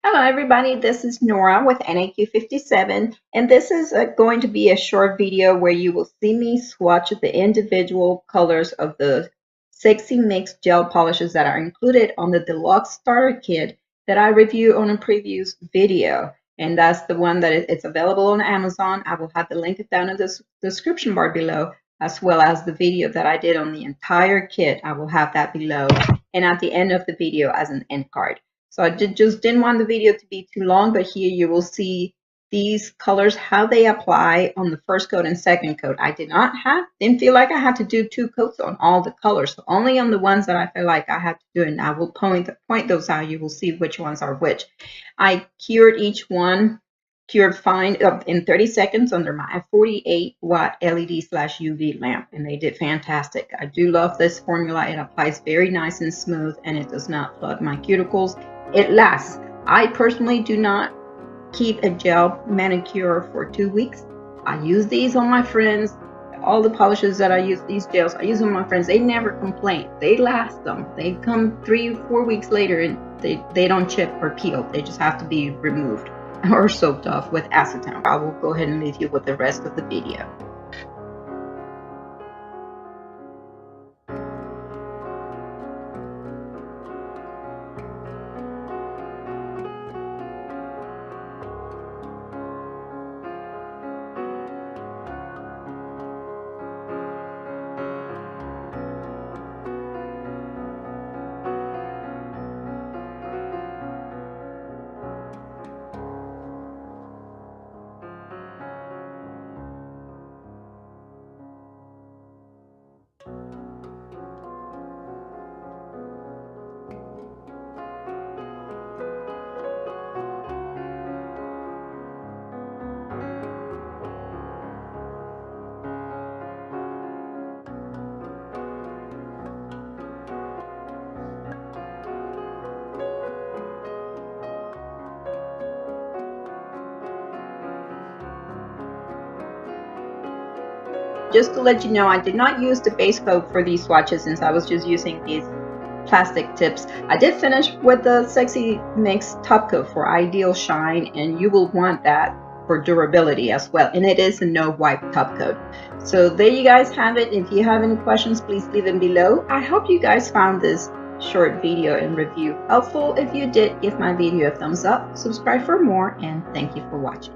Hello everybody, this is Nora with NAQ57, and this is going to be a short video where you will see me swatch the individual colors of the Sexy Mix gel polishes that are included on the Deluxe starter kit that I reviewed on a previous video. And that's the one that it's available on Amazon. I will have the link down in the description bar below, as well as the video that I did on the entire kit. I will have that below and at the end of the video as an end card. So I just didn't want the video to be too long, but here you will see these colors, how they apply on the first coat and second coat. I didn't feel like I had to do 2 coats on all the colors, so only on the ones that I feel like I had to do it. And I will point those out. You will see which ones are which. I cured each one, cured fine in 30 seconds under my 48-watt LED/UV lamp, and they did fantastic. I do love this formula. It applies very nice and smooth, and it does not flood my cuticles. It lasts. I personally do not keep a gel manicure for 2 weeks. I use these on my friends. All the polishes that I use, these gels, I use on my friends. They never complain. They last them. They come 3 or 4 weeks later and they don't chip or peel. They just have to be removed or soaked off with acetone. I will go ahead and leave you with the rest of the video. Just to let you know, I did not use the base coat for these swatches since I was just using these plastic tips. I did finish with the Sexy Mix top coat for ideal shine, and you will want that for durability as well. And it is a no wipe top coat. So there you guys have it. If you have any questions, please leave them below. I hope you guys found this short video and review helpful. If you did, give my video a thumbs up, subscribe for more, and thank you for watching.